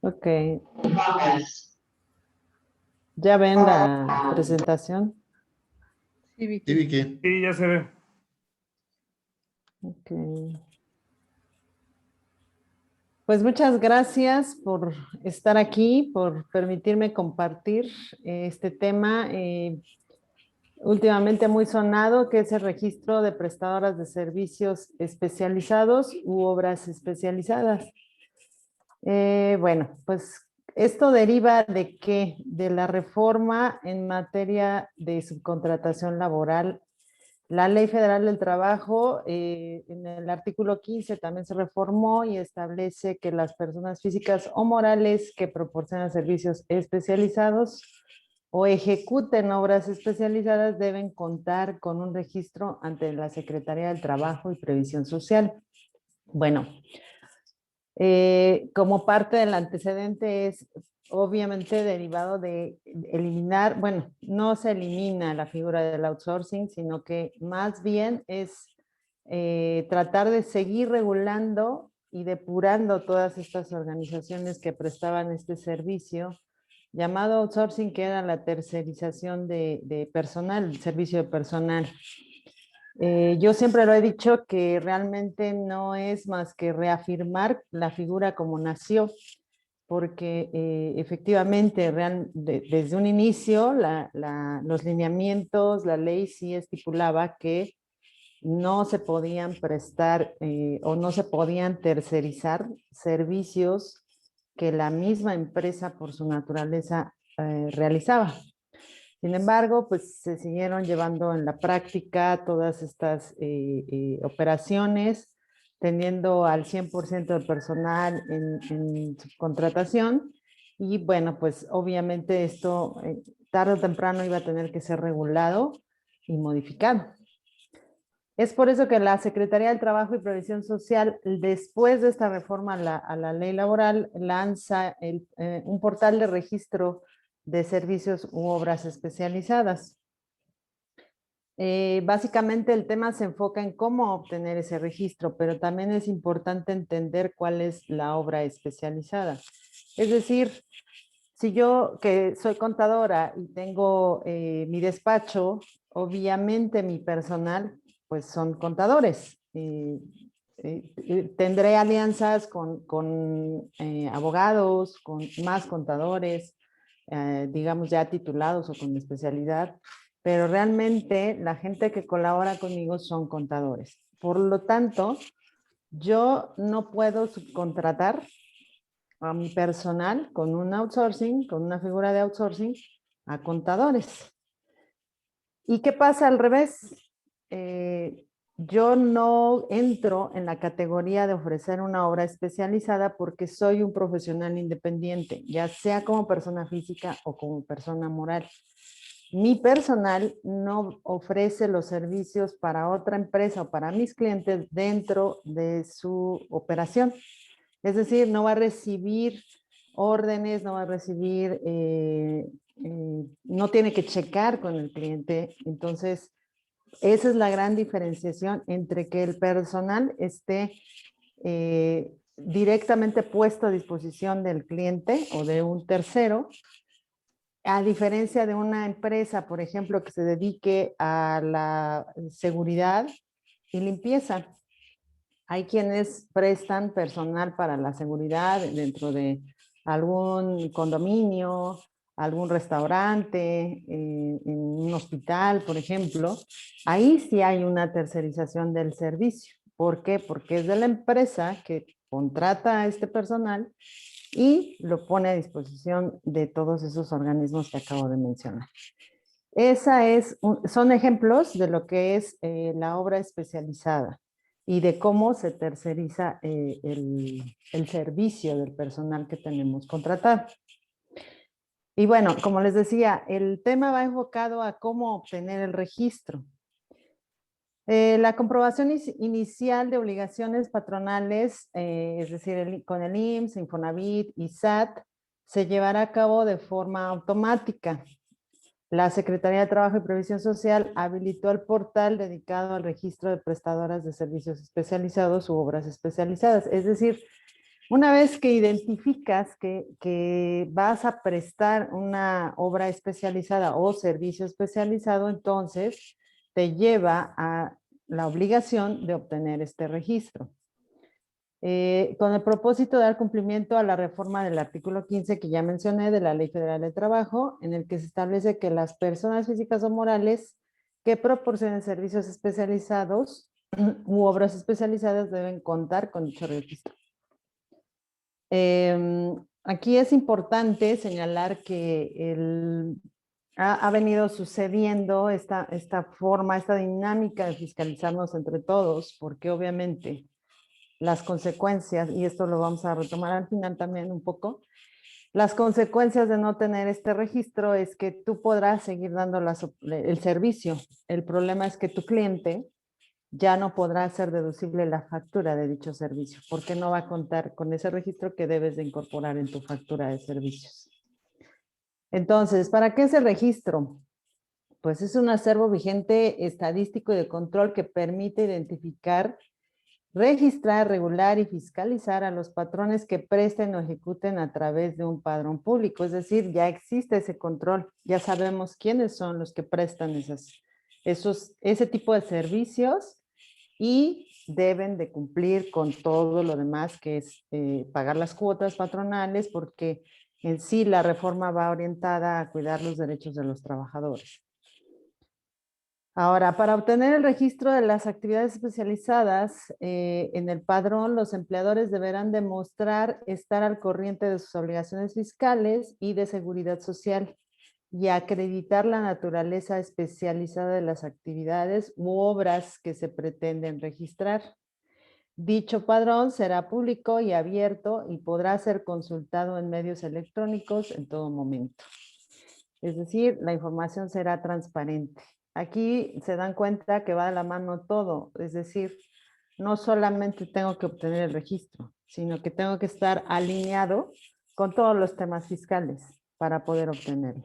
Ok, ¿ya ven la presentación? Sí, Sí, Vicky. Vicky. Sí, ya se ve. Ok. Pues muchas gracias por estar aquí, por permitirme compartir este tema últimamente muy sonado, que es el registro de prestadoras de servicios especializados u obras especializadas. Bueno, pues esto deriva de qué? De la reforma en materia de subcontratación laboral. La Ley Federal del Trabajo, en el artículo 15 también se reformó y establece que las personas físicas o morales que proporcionan servicios especializados o ejecuten obras especializadas deben contar con un registro ante la Secretaría del Trabajo y Previsión Social. Bueno, como parte del antecedente es obviamente derivado de eliminar, bueno, no se elimina la figura del outsourcing, sino que más bien es tratar de seguir regulando y depurando todas estas organizaciones que prestaban este servicio, llamado outsourcing, que era la tercerización de personal, el servicio de personal. Yo siempre lo he dicho que realmente no es más que reafirmar la figura como nació, porque efectivamente desde un inicio los lineamientos, la ley sí estipulaba que no se podían prestar o no se podían tercerizar servicios que la misma empresa por su naturaleza realizaba. Sin embargo, pues se siguieron llevando en la práctica todas estas operaciones, teniendo al 100% del personal en subcontratación. Y bueno, pues obviamente esto tarde o temprano iba a tener que ser regulado y modificado. Es por eso que la Secretaría del Trabajo y Previsión Social, después de esta reforma a la ley laboral, lanza un portal de registro de servicios u obras especializadas. Básicamente el tema se enfoca en cómo obtener ese registro, pero también es importante entender cuál es la obra especializada. Es decir, si yo que soy contadora y tengo mi despacho, obviamente mi personal pues son contadores. Tendré alianzas con abogados, con más contadores, digamos ya titulados o con especialidad, pero realmente la gente que colabora conmigo son contadores. Por lo tanto, yo no puedo subcontratar a mi personal con un outsourcing, con una figura de outsourcing, a contadores. ¿Y qué pasa al revés? Yo no entro en la categoría de ofrecer una obra especializada porque soy un profesional independiente, ya sea como persona física o como persona moral. Mi personal no ofrece los servicios para otra empresa o para mis clientes dentro de su operación. Es decir, no va a recibir órdenes, no va a recibir, no tiene que checar con el cliente. Entonces, esa es la gran diferenciación entre que el personal esté directamente puesto a disposición del cliente o de un tercero, a diferencia de una empresa, por ejemplo, que se dedique a la seguridad y limpieza. Hay quienes prestan personal para la seguridad dentro de algún condominio, algún restaurante, en un hospital, por ejemplo. Ahí sí hay una tercerización del servicio. ¿Por qué? Porque es de la empresa que contrata a este personal y lo pone a disposición de todos esos organismos que acabo de mencionar. Son ejemplos de lo que es la obra especializada y de cómo se terceriza el servicio del personal que tenemos contratado. Y bueno, como les decía, el tema va enfocado a cómo obtener el registro. La comprobación inicial de obligaciones patronales, es decir, con el IMSS, Infonavit y SAT, se llevará a cabo de forma automática. La Secretaría de Trabajo y Previsión Social habilitó el portal dedicado al registro de prestadoras de servicios especializados u obras especializadas. Es decir, Una vez que identificas que vas a prestar una obra especializada o servicio especializado, entonces te lleva a la obligación de obtener este registro. Con el propósito de dar cumplimiento a la reforma del artículo 15 que ya mencioné de la Ley Federal de Trabajo, en el que se establece que las personas físicas o morales que proporcionen servicios especializados u obras especializadas deben contar con dicho registro. Aquí es importante señalar que ha venido sucediendo esta forma, esta dinámica de fiscalizarnos entre todos, porque obviamente las consecuencias, y esto lo vamos a retomar al final también un poco, las consecuencias de no tener este registro es que tú podrás seguir dando el servicio. El problema es que tu cliente ya no podrá hacer deducible la factura de dicho servicio, porque no va a contar con ese registro que debes de incorporar en tu factura de servicios. Entonces, ¿para qué es el registro? Pues es un acervo vigente estadístico y de control que permite identificar, registrar, regular y fiscalizar a los patrones que presten o ejecuten a través de un padrón público. Es decir, ya existe ese control, ya sabemos quiénes son los que prestan ese tipo de servicios y deben de cumplir con todo lo demás que es pagar las cuotas patronales, porque en sí la reforma va orientada a cuidar los derechos de los trabajadores. Ahora, para obtener el registro de las actividades especializadas en el padrón, los empleadores deberán demostrar estar al corriente de sus obligaciones fiscales y de seguridad social y acreditar la naturaleza especializada de las actividades u obras que se pretenden registrar. Dicho padrón será público y abierto y podrá ser consultado en medios electrónicos en todo momento. Es decir, la información será transparente. Aquí se dan cuenta que va de la mano todo, es decir, no solamente tengo que obtener el registro, sino que tengo que estar alineado con todos los temas fiscales para poder obtenerlo.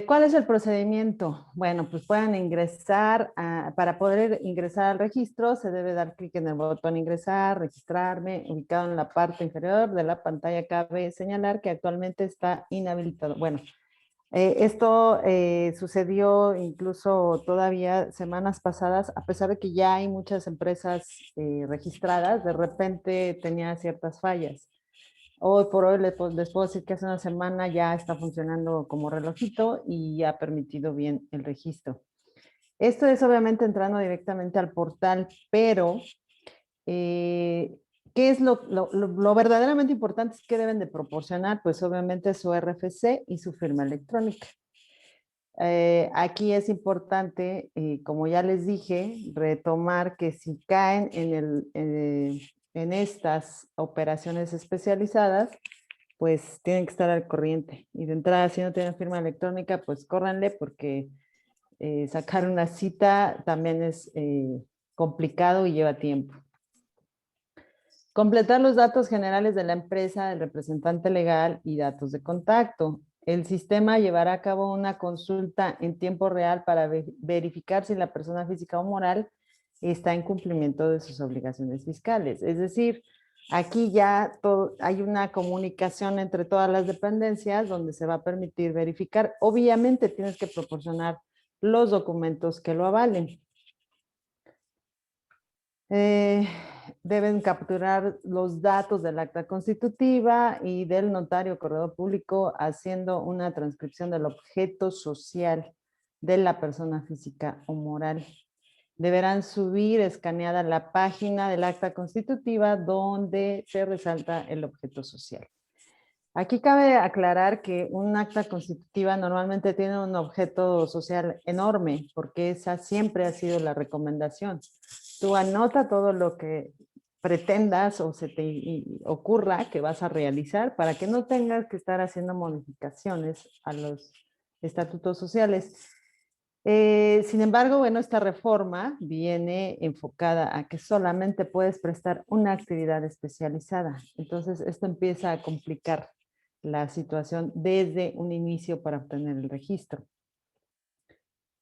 ¿Cuál es el procedimiento? Bueno, pues pueden ingresar, para poder ingresar al registro se debe dar clic en el botón ingresar, registrarme, ubicado en la parte inferior de la pantalla. Cabe señalar que actualmente está inhabilitado. Bueno, esto sucedió incluso todavía semanas pasadas, a pesar de que ya hay muchas empresas registradas, de repente tenía ciertas fallas. Hoy por hoy les puedo decir que hace una semana ya está funcionando como relojito y ha permitido bien el registro. Esto es obviamente entrando directamente al portal, pero ¿qué es lo verdaderamente importante? Es que deben de proporcionar, pues obviamente su RFC y su firma electrónica. Aquí es importante, como ya les dije, retomar que si caen en estas operaciones especializadas, pues tienen que estar al corriente. Y de entrada, si no tienen firma electrónica, pues córranle, porque sacar una cita también es complicado y lleva tiempo. Completar los datos generales de la empresa, del representante legal y datos de contacto. El sistema llevará a cabo una consulta en tiempo real para verificar si la persona física o moral está en cumplimiento de sus obligaciones fiscales. Es decir, aquí ya hay una comunicación entre todas las dependencias donde se va a permitir verificar. Obviamente tienes que proporcionar los documentos que lo avalen. Deben capturar los datos del acta constitutiva y del notario corredor público haciendo una transcripción del objeto social de la persona física o moral. Deberán subir escaneada la página del acta constitutiva donde se resalta el objeto social. Aquí cabe aclarar que un acta constitutiva normalmente tiene un objeto social enorme, porque esa siempre ha sido la recomendación. Tú anota todo lo que pretendas o se te ocurra que vas a realizar para que no tengas que estar haciendo modificaciones a los estatutos sociales. Sin embargo, bueno, esta reforma viene enfocada a que solamente puedes prestar una actividad especializada. Entonces, esto empieza a complicar la situación desde un inicio para obtener el registro.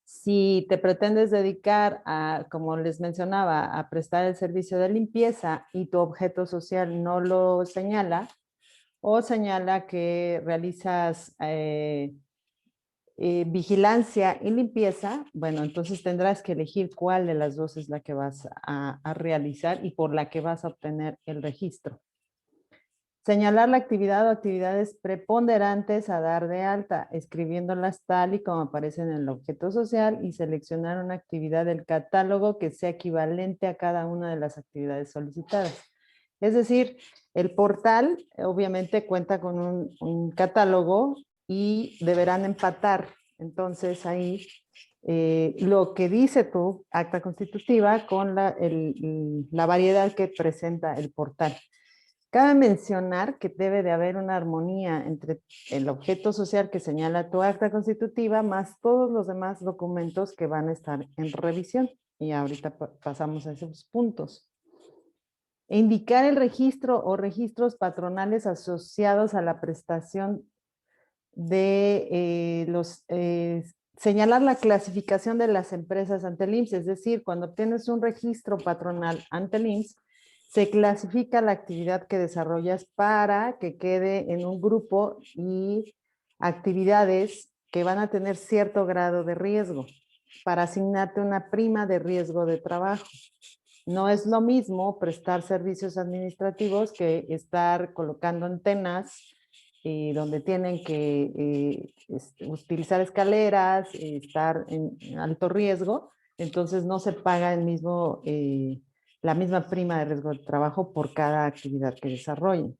Si te pretendes dedicar a, como les mencionaba, a prestar el servicio de limpieza y tu objeto social no lo señala, o señala que realizas vigilancia y limpieza, bueno, entonces tendrás que elegir cuál de las dos es la que vas a realizar y por la que vas a obtener el registro. Señalar la actividad o actividades preponderantes a dar de alta, escribiéndolas tal y como aparecen en el objeto social y seleccionar una actividad del catálogo que sea equivalente a cada una de las actividades solicitadas. Es decir, el portal obviamente cuenta con un catálogo y deberán empatar. Entonces ahí lo que dice tu acta constitutiva con la variedad que presenta el portal. Cabe mencionar que debe de haber una armonía entre el objeto social que señala tu acta constitutiva más todos los demás documentos que van a estar en revisión. Y ahorita pasamos a esos puntos. Indicar el registro o registros patronales asociados a la prestación de señalar la clasificación de las empresas ante el IMSS, es decir, cuando obtienes un registro patronal ante el IMSS, se clasifica la actividad que desarrollas para que quede en un grupo y actividades que van a tener cierto grado de riesgo para asignarte una prima de riesgo de trabajo. No es lo mismo prestar servicios administrativos que estar colocando antenas donde tienen que utilizar escaleras, estar en alto riesgo, entonces no se paga la misma prima de riesgo de trabajo por cada actividad que desarrollen.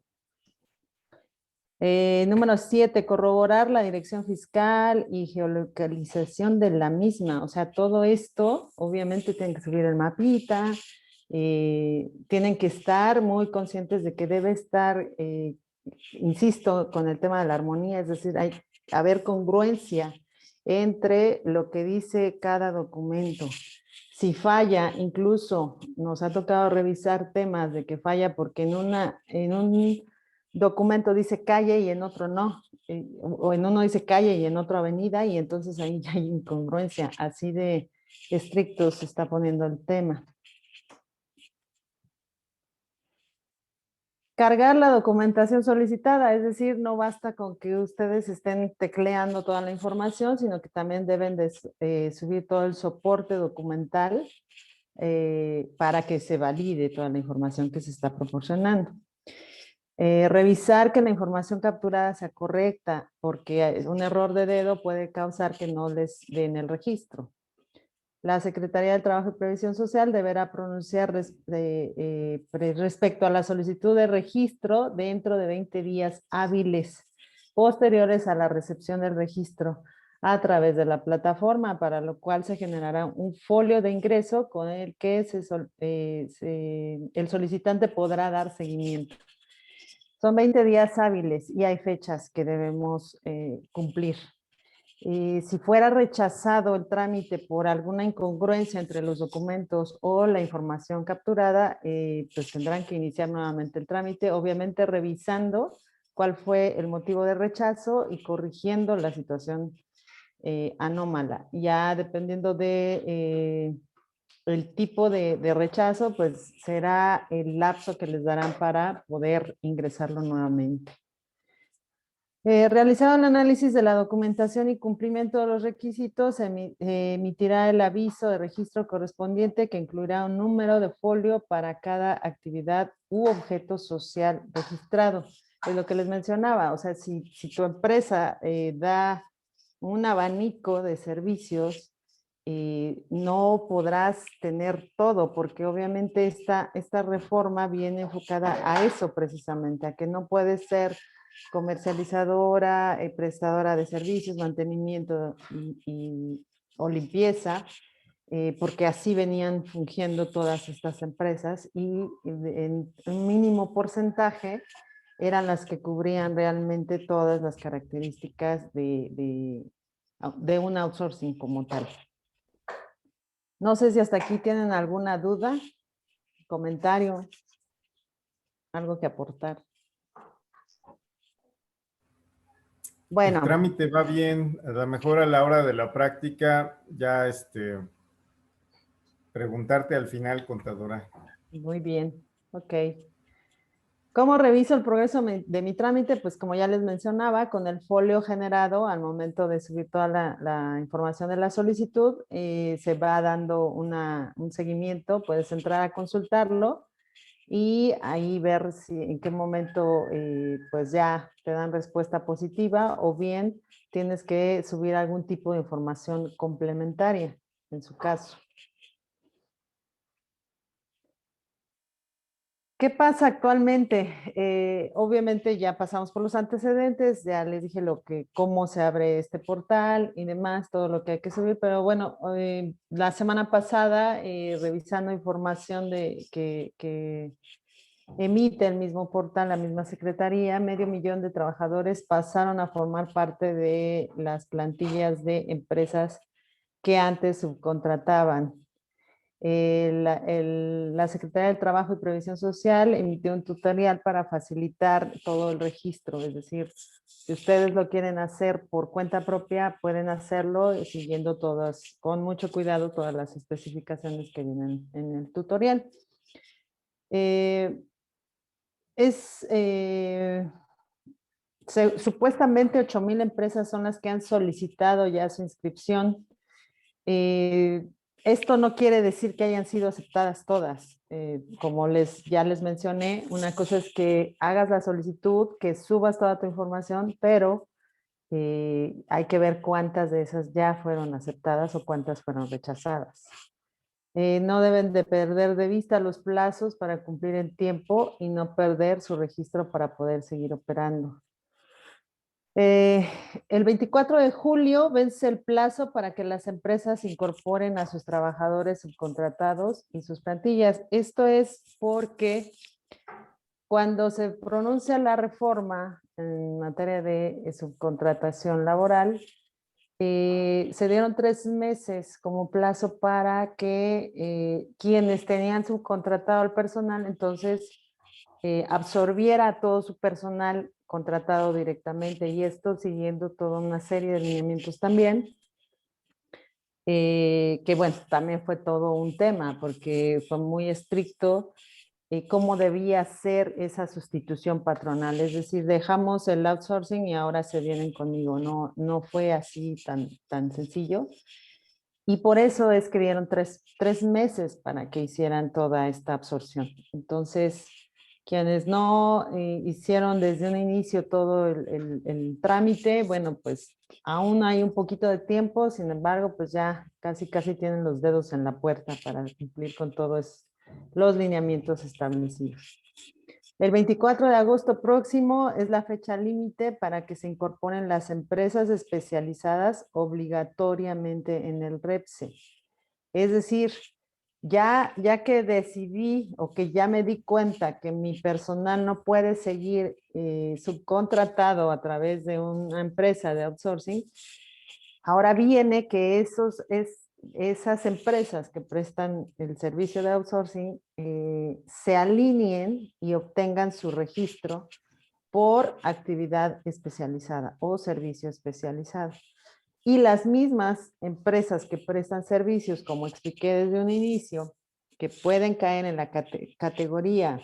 Número 7, corroborar la dirección fiscal y geolocalización de la misma. O sea, todo esto obviamente tienen que subir el mapita, tienen que estar muy conscientes de que debe estar, insisto, con el tema de la armonía, es decir, hay que haber congruencia entre lo que dice cada documento. Si falla, incluso nos ha tocado revisar temas de que falla porque en un documento dice calle y en otro no, o en uno dice calle y en otro avenida, y entonces ahí ya hay incongruencia, así de estricto se está poniendo el tema. Cargar la documentación solicitada, es decir, no basta con que ustedes estén tecleando toda la información, sino que también deben de subir todo el soporte documental para que se valide toda la información que se está proporcionando. Revisar que la información capturada sea correcta, porque un error de dedo puede causar que no les den el registro. La Secretaría del Trabajo y Previsión Social deberá pronunciar respecto a la solicitud de registro dentro de 20 días hábiles posteriores a la recepción del registro a través de la plataforma, para lo cual se generará un folio de ingreso con el que el solicitante podrá dar seguimiento. Son 20 días hábiles y hay fechas que debemos cumplir. Si fuera rechazado el trámite por alguna incongruencia entre los documentos o la información capturada, pues tendrán que iniciar nuevamente el trámite, obviamente revisando cuál fue el motivo de rechazo y corrigiendo la situación anómala. Ya dependiendo de el tipo de rechazo, pues será el lapso que les darán para poder ingresarlo nuevamente. Realizado el análisis de la documentación y cumplimiento de los requisitos, se emitirá el aviso de registro correspondiente que incluirá un número de folio para cada actividad u objeto social registrado. Es lo que les mencionaba, o sea, si tu empresa da un abanico de servicios, no podrás tener todo, porque obviamente esta reforma viene enfocada a eso precisamente, a que no puede ser comercializadora, prestadora de servicios, mantenimiento o limpieza, porque así venían fungiendo todas estas empresas y en un mínimo porcentaje eran las que cubrían realmente todas las características de un outsourcing como tal. No sé si hasta aquí tienen alguna duda, comentario, algo que aportar. El Bueno, trámite va bien, a lo mejor a la hora de la práctica, ya preguntarte al final, contadora. muy bien, ok. ¿Cómo reviso el progreso de mi trámite? Pues como ya les mencionaba, con el folio generado al momento de subir toda la información de la solicitud, se va dando un seguimiento, puedes entrar a consultarlo y ahí ver si en qué momento pues ya te dan respuesta positiva o bien tienes que subir algún tipo de información complementaria en su caso. ¿Qué pasa actualmente? Obviamente ya pasamos por los antecedentes, ya les dije cómo se abre este portal y demás, todo lo que hay que subir, pero bueno, la semana pasada, revisando información que emite el mismo portal, la misma secretaría, 500,000 de trabajadores pasaron a formar parte de las plantillas de empresas que antes subcontrataban. La Secretaría del Trabajo y Previsión Social emitió un tutorial para facilitar todo el registro, es decir, si ustedes lo quieren hacer por cuenta propia, pueden hacerlo siguiendo todas, con mucho cuidado, todas las especificaciones que vienen en el tutorial. Eh, es supuestamente 8,000 empresas son las que han solicitado ya su inscripción. Eh, Esto no quiere decir que hayan sido aceptadas todas. Como ya les mencioné, una cosa es que hagas la solicitud, que subas toda tu información, pero hay que ver cuántas de esas ya fueron aceptadas o cuántas fueron rechazadas. No deben de perder de vista los plazos para cumplir en tiempo y no perder su registro para poder seguir operando. Eh, el 24 de julio vence el plazo para que las empresas incorporen a sus trabajadores subcontratados y sus plantillas. Esto es porque cuando se pronuncia la reforma en materia de subcontratación laboral, se dieron 3 meses como plazo para que quienes tenían subcontratado al personal, entonces absorbiera todo su personal contratado directamente y esto siguiendo toda una serie de lineamientos también, que bueno, también fue todo un tema porque fue muy estricto cómo debía ser esa sustitución patronal, es decir, dejamos el outsourcing y ahora se vienen conmigo, no fue así tan sencillo. Y por eso es que dieron 3 meses para que hicieran toda esta absorción. Entonces, quienes no hicieron desde un inicio todo el trámite, bueno, pues aún hay un poquito de tiempo, sin embargo, pues ya casi tienen los dedos en la puerta para cumplir con todos los lineamientos establecidos. El 24 de agosto próximo es la fecha límite para que se incorporen las empresas especializadas obligatoriamente en el REPSE. Es decir, ya que decidí o que ya me di cuenta que mi personal no puede seguir subcontratado a través de una empresa de outsourcing, ahora viene que esas empresas que prestan el servicio de outsourcing se alineen y obtengan su registro por actividad especializada o servicio especializado. Y las mismas empresas que prestan servicios, como expliqué desde un inicio, que pueden caer en la categoría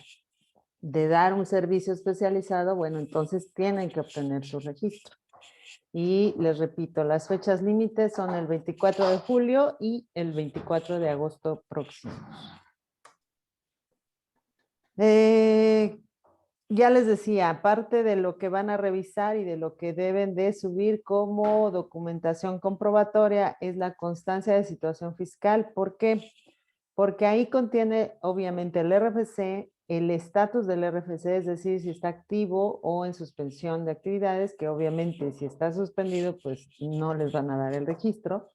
de dar un servicio especializado, bueno, entonces tienen que obtener su registro. Y les repito, las fechas límites son el 24 de julio y el 24 de agosto próximo. Ya les decía, aparte de lo que van a revisar y de lo que deben de subir como documentación comprobatoria, es la constancia de situación fiscal. ¿Por qué? Porque ahí contiene obviamente el RFC, el estatus del RFC, es decir, si está activo o en suspensión de actividades, que obviamente si está suspendido, pues no les van a dar el registro,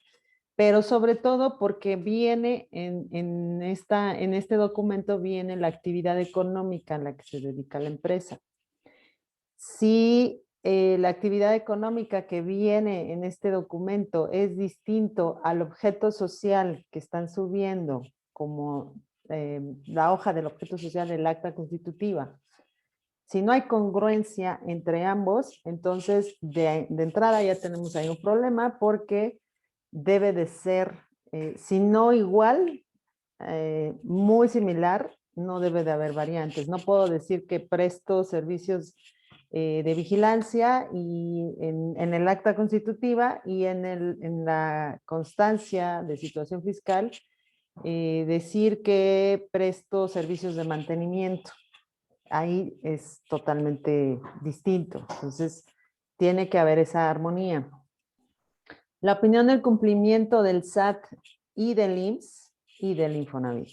pero sobre todo porque viene en este documento viene la actividad económica a la que se dedica la empresa. Si la actividad económica que viene en este documento es distinto al objeto social que están subiendo, como la hoja del objeto social del acta constitutiva, Si no hay congruencia entre ambos, entonces de entrada ya tenemos ahí un problema porque debe de ser, si no igual, muy similar, no debe de haber variantes. No puedo decir que presto servicios de vigilancia y en el acta constitutiva y en la constancia de situación fiscal decir que presto servicios de mantenimiento. Ahí es totalmente distinto. Entonces, tiene que haber esa armonía. La opinión del cumplimiento del SAT y del IMSS y del Infonavit.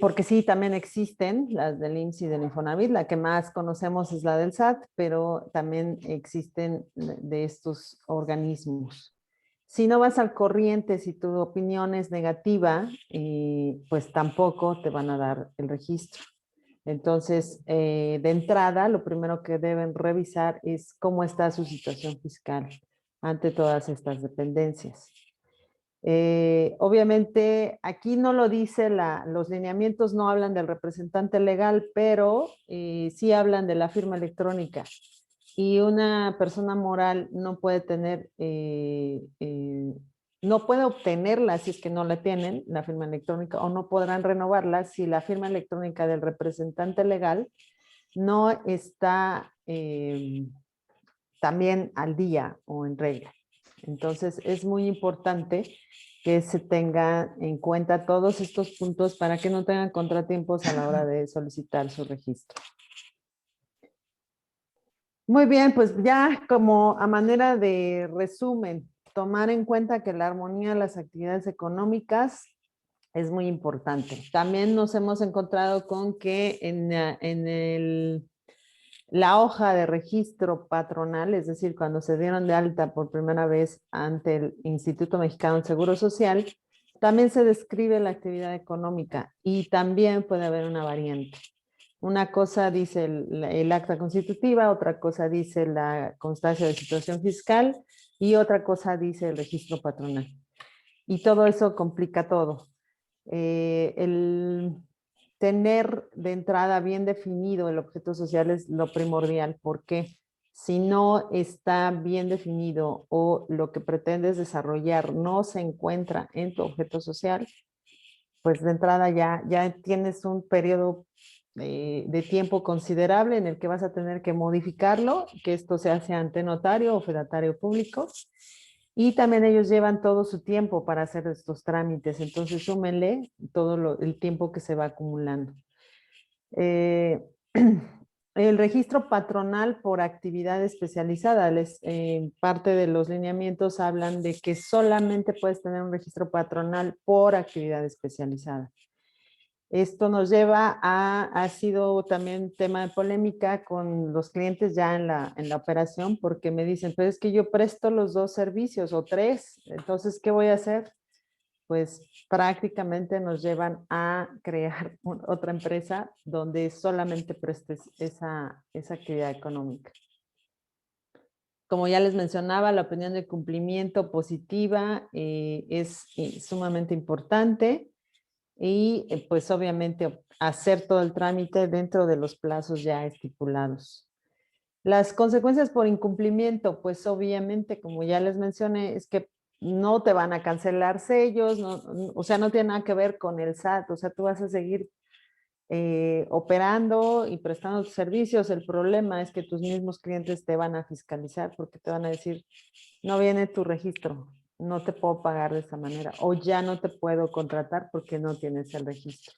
Porque sí, también existen las del IMSS y del Infonavit. La que más conocemos es la del SAT, pero también existen de estos organismos. Si no vas al corriente, si tu opinión es negativa, pues tampoco te van a dar el registro. Entonces, de entrada, lo primero que deben revisar es cómo está su situación fiscal ante todas estas dependencias. Obviamente, aquí no lo dice, los lineamientos no hablan del representante legal, pero sí hablan de la firma electrónica. Y una persona moral no puede tener, no puede obtenerla si es que no la tienen, la firma electrónica, o no podrán renovarla si la firma electrónica del representante legal no está también al día o en regla. Entonces, es muy importante que se tenga en cuenta todos estos puntos para que no tengan contratiempos a la hora de solicitar su registro. Muy bien, pues ya como a manera de resumen, tomar en cuenta que la armonía de las actividades económicas es muy importante. También nos hemos encontrado con que la hoja de registro patronal, es decir, cuando se dieron de alta por primera vez ante el Instituto Mexicano del Seguro Social, también se describe la actividad económica y también puede haber una variante. Una cosa dice el acta constitutiva, otra cosa dice la constancia de situación fiscal y otra cosa dice el registro patronal. Y todo eso complica todo. El tener de entrada bien definido el objeto social es lo primordial, porque si no está bien definido o lo que pretendes desarrollar no se encuentra en tu objeto social, pues de entrada ya tienes un periodo de tiempo considerable en el que vas a tener que modificarlo, que esto se hace ante notario o fedatario público, y también ellos llevan todo su tiempo para hacer estos trámites, entonces súmenle todo el tiempo que se va acumulando. Eh, el registro patronal por actividad especializada, parte de los lineamientos hablan de que solamente puedes tener un registro patronal por actividad especializada. Esto nos lleva ha sido también tema de polémica con los clientes ya en la operación, porque me dicen, pero es que yo presto los dos servicios o tres, entonces, ¿qué voy a hacer? Pues prácticamente nos llevan a crear otra empresa donde solamente prestes esa actividad económica. Como ya les mencionaba, la opinión de cumplimiento positiva es sumamente importante y pues obviamente hacer todo el trámite dentro de los plazos ya estipulados. Las consecuencias por incumplimiento, pues obviamente, como ya les mencioné, es que no te van a cancelar sellos, o sea, no tiene nada que ver con el SAT, o sea, tú vas a seguir operando y prestando tus servicios. El problema es que tus mismos clientes te van a fiscalizar porque te van a decir, no viene tu registro, no te puedo pagar de esa manera, o ya no te puedo contratar porque no tienes el registro.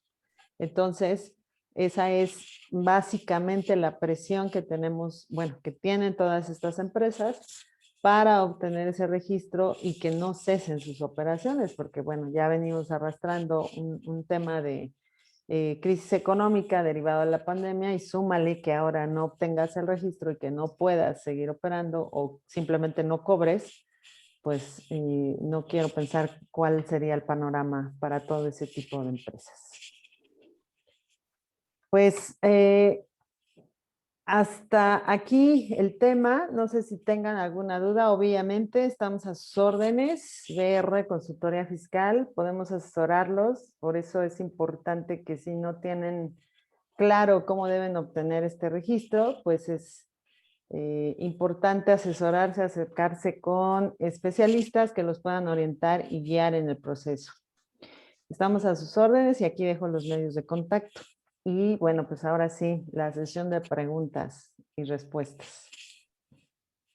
Entonces, esa es básicamente la presión que tenemos, bueno, que tienen todas estas empresas para obtener ese registro y que no cesen sus operaciones, porque bueno, ya venimos arrastrando un tema de crisis económica derivado de la pandemia y súmale que ahora no obtengas el registro y que no puedas seguir operando o simplemente no cobres, pues no quiero pensar cuál sería el panorama para todo ese tipo de empresas. Pues hasta aquí el tema. No sé si tengan alguna duda. Obviamente estamos a sus órdenes. BR Consultoría Fiscal, podemos asesorarlos. Por eso es importante que si no tienen claro cómo deben obtener este registro, pues es importante asesorarse, acercarse con especialistas que los puedan orientar y guiar en el proceso. Estamos a sus órdenes y aquí dejo los medios de contacto. Y bueno, pues ahora sí, la sesión de preguntas y respuestas.